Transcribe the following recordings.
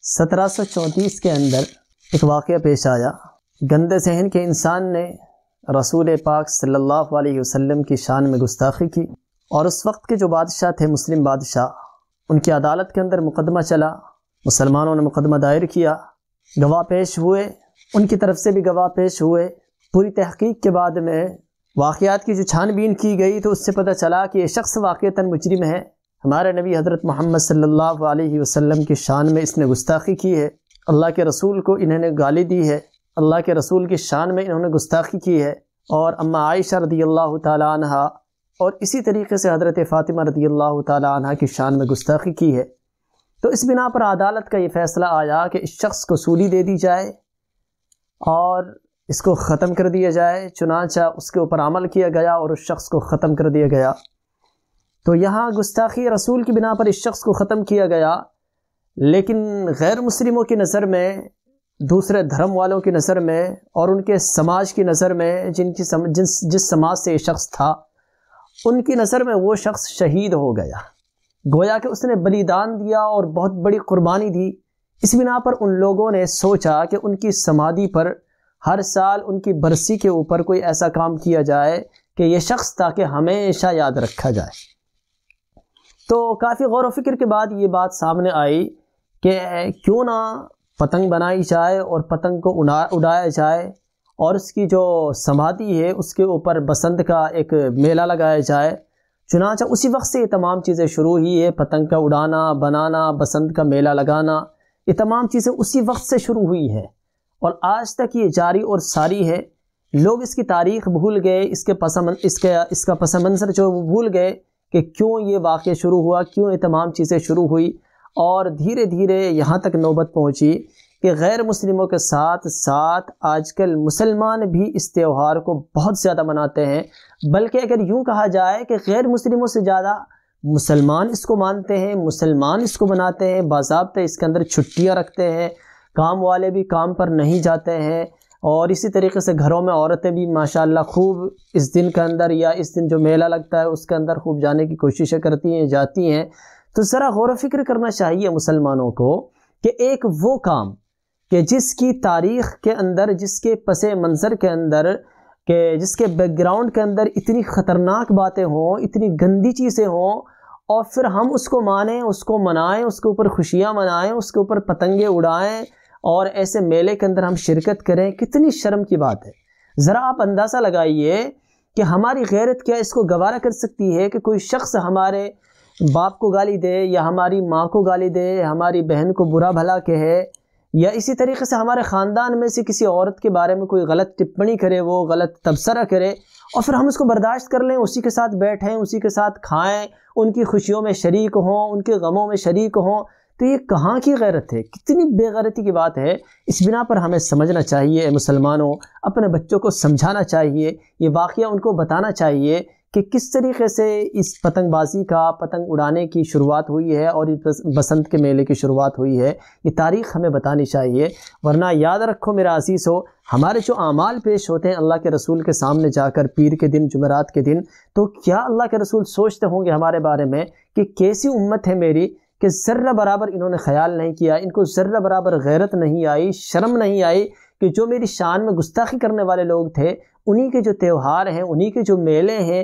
1734 کے اندر ایک واقعہ پیش آیا۔ گندے ذہن کے انسان نے رسول پاک صلی اللہ علیہ وسلم کی شان میں گستاخی کی، اور اس وقت کے جو بادشاہ تھے، مسلم بادشاہ، ان کی عدالت کے اندر مقدمہ چلا۔ مسلمانوں نے مقدمہ دائر کیا، گواہ پیش ہوئے، ان کی طرف سے بھی گواہ پیش ہوئے۔ پوری تحقیق کے بعد میں واقعات کی جو چھان بین کی گئی تو اس سے پتہ چلا کہ یہ شخص واقعتاً مجرم ہے۔ ہمارے نبی حضرت محمد صلی اللہ علیہ وسلم کی شان میں اس نے گستاخی کی ہے، اللہ کے رسول کو انہوں نے گالی دی ہے، اللہ کے رسول کی شان میں انہوں نے گستاخی کی ہے، اور اما عائشہ رضی اللہ تعالی عنہ اور اسی طریقے سے حضرت فاطمہ رضی اللہ تعالی عنہ کی شان میں گستاخی کی ہے۔ تو اس بنا پر عدالت کا یہ فیصلہ آیا کہ اس شخص کو سولی دے دی جائے اور اس کو ختم کر دیا جائے۔ چنانچہ اس کے اوپر عمل کیا گیا اور اس شخص کو ختم کر دیا گیا۔ تو یہاں گستاخی رسول کی بنا پر اس شخص کو ختم کیا گیا، لیکن غیر مسلموں کی نظر میں، دوسرے دھرم والوں کی نظر میں اور ان کے سماج کی نظر میں، جس سماج سے یہ شخص تھا، ان کی نظر میں وہ شخص شہید ہو گیا، گویا کہ اس نے بلیدان دیا اور بہت بڑی قربانی دی۔ اس بنا پر ان لوگوں نے سوچا کہ ان کی سمادھی پر ہر سال ان کی برسی کے اوپر کوئی ایسا کام کیا جائے کہ یہ شخص تاکہ ہمیشہ یاد رکھا جائے۔ تو کافی غور و فکر کے بعد یہ بات سامنے آئی کہ کیوں نہ پتنگ بنائی جائے اور پتنگ کو اڑایا جائے، اور اس کی جو سمادھی ہے اس کے اوپر بسنت کا ایک میلہ لگایا جائے۔ چنانچہ اسی وقت سے یہ تمام چیزیں شروع ہوئی ہے، پتنگ کا اڑانا، بنانا، بسنت کا میلہ لگانا، یہ تمام چیزیں اسی وقت سے شروع ہوئی ہے اور آج تک یہ جاری اور ساری ہے۔ لوگ اس کی تاریخ بھول گئے، اس کا پس منظر جو بھول گئے کہ کیوں یہ واقعہ شروع ہوا، کیوں یہ تمام چیزیں شروع ہوئی، اور دھیرے دھیرے یہاں تک نوبت پہنچی کہ غیر مسلموں کے ساتھ ساتھ آج کل مسلمان بھی اس تہوار کو بہت زیادہ مناتے ہیں، بلکہ اگر یوں کہا جائے کہ غیر مسلموں سے زیادہ مسلمان اس کو مانتے ہیں، مسلمان اس کو مناتے ہیں، باضابطہ اس کے اندر چھٹیاں رکھتے ہیں، کام والے بھی کام پر نہیں جاتے ہیں، اور اسی طریقے سے گھروں میں عورتیں بھی ماشاءاللہ خوب اس دن کے اندر یا اس دن جو میلہ لگتا ہے اس کے اندر خوب جانے کی کوششیں کرتی ہیں، جاتی ہیں۔ تو ذرا غور و فکر کرنا چاہیے مسلمانوں کو کہ ایک وہ کام کہ جس کی تاریخ کے اندر، جس کے پس منظر کے اندر، کہ جس کے بیک گراؤنڈ کے اندر اتنی خطرناک باتیں ہوں، اتنی گندی چیزیں ہوں، اور پھر ہم اس کو مانیں، اس کو منائیں، اس کے اوپر خوشیاں منائیں، اس کے اوپر پتنگیں اڑائیں اور ایسے میلے کے اندر ہم شرکت کریں، کتنی شرم کی بات ہے۔ ذرا آپ اندازہ لگائیے کہ ہماری غیرت کیا اس کو گوارا کر سکتی ہے کہ کوئی شخص ہمارے باپ کو گالی دے یا ہماری ماں کو گالی دے، ہماری بہن کو برا بھلا کہے، یا اسی طریقے سے ہمارے خاندان میں سے کسی عورت کے بارے میں کوئی غلط ٹپنی کرے، وہ غلط تبصرہ کرے، اور پھر ہم اس کو برداشت کر لیں، اسی کے ساتھ بیٹھیں، اسی کے ساتھ کھائیں، ان کی خوشیوں میں شریک ہوں، ان کے غموں میں شریک ہوں۔ تو یہ کہاں کی غیرت ہے، کتنی بے غیرتی کی بات ہے۔ اس بنا پر ہمیں سمجھنا چاہیے، مسلمانوں، اپنے بچوں کو سمجھانا چاہیے، یہ واقعہ ان کو بتانا چاہیے کہ کس طریقے سے اس پتنگ بازی کا، پتنگ اڑانے کی شروعات ہوئی ہے اور بسنت کے میلے کی شروعات ہوئی ہے۔ یہ تاریخ ہمیں بتانی چاہیے، ورنہ یاد رکھو میرا عزیز ہو، ہمارے جو اعمال پیش ہوتے ہیں اللہ کے رسول کے سامنے جا کر پیر کے دن، جمعرات کے دن، تو کیا اللہ کے رسول سوچتے ہوں گے ہمارے بارے میں کہ کیسی امت ہے میری کہ ذرہ برابر انہوں نے خیال نہیں کیا، ان کو ذرہ برابر غیرت نہیں آئی، شرم نہیں آئی کہ جو میری شان میں گستاخی کرنے والے لوگ تھے، انہی کے جو تہوار ہیں، انہی کے جو میلے ہیں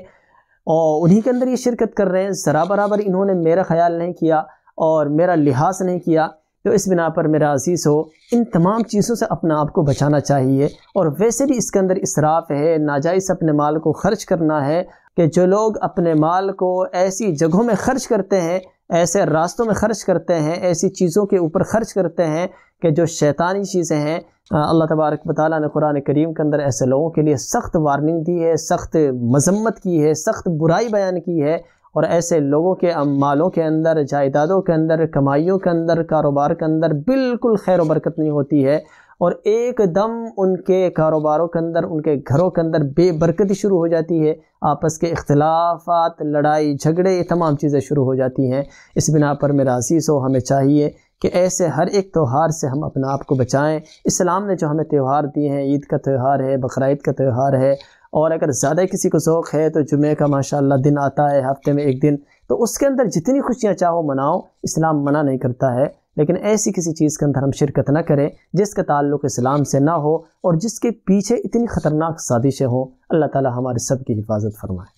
اور انہی کے اندر یہ شرکت کر رہے ہیں، ذرا برابر انہوں نے میرا خیال نہیں کیا اور میرا لحاظ نہیں کیا۔ تو اس بنا پر میرا عزیز ہو، ان تمام چیزوں سے اپنے آپ کو بچانا چاہیے، اور ویسے بھی اس کے اندر اسراف ہے، ناجائز اپنے مال کو خرچ کرنا ہے، کہ جو لوگ اپنے مال کو ایسی جگہوں میں خرچ کرتے ہیں، ایسے راستوں میں خرچ کرتے ہیں، ایسی چیزوں کے اوپر خرچ کرتے ہیں کہ جو شیطانی چیزیں ہیں، اللہ تبارک و تعالیٰ نے قرآن کریم کے اندر ایسے لوگوں کے لیے سخت وارننگ دی ہے، سخت مذمت کی ہے، سخت برائی بیان کی ہے، اور ایسے لوگوں کے مالوں کے اندر، جائیدادوں کے اندر، کمائیوں کے اندر، کاروبار کے اندر بالکل خیر و برکت نہیں ہوتی ہے، اور ایک دم ان کے کاروباروں کے اندر، ان کے گھروں کے اندر بے برکتی شروع ہو جاتی ہے، آپس کے اختلافات، لڑائی جھگڑے، یہ تمام چیزیں شروع ہو جاتی ہیں۔ اس بنا پر میرا عزیز ہو، ہمیں چاہیے کہ ایسے ہر ایک تہوار سے ہم اپنے آپ کو بچائیں۔ اسلام نے جو ہمیں تہوار دیے ہیں، عید کا تہوار ہے، بقرعید کا تہوار ہے، اور اگر زیادہ کسی کو ذوق ہے تو جمعہ کا ماشاءاللہ دن آتا ہے ہفتے میں ایک دن، تو اس کے اندر جتنی خوشیاں چاہو مناؤ، اسلام منع نہیں کرتا ہے، لیکن ایسی کسی چیز کے اندر ہم شرکت نہ کریں جس کا تعلق اسلام سے نہ ہو اور جس کے پیچھے اتنی خطرناک سازشیں ہوں۔ اللہ تعالی ہمارے سب کی حفاظت فرمائے۔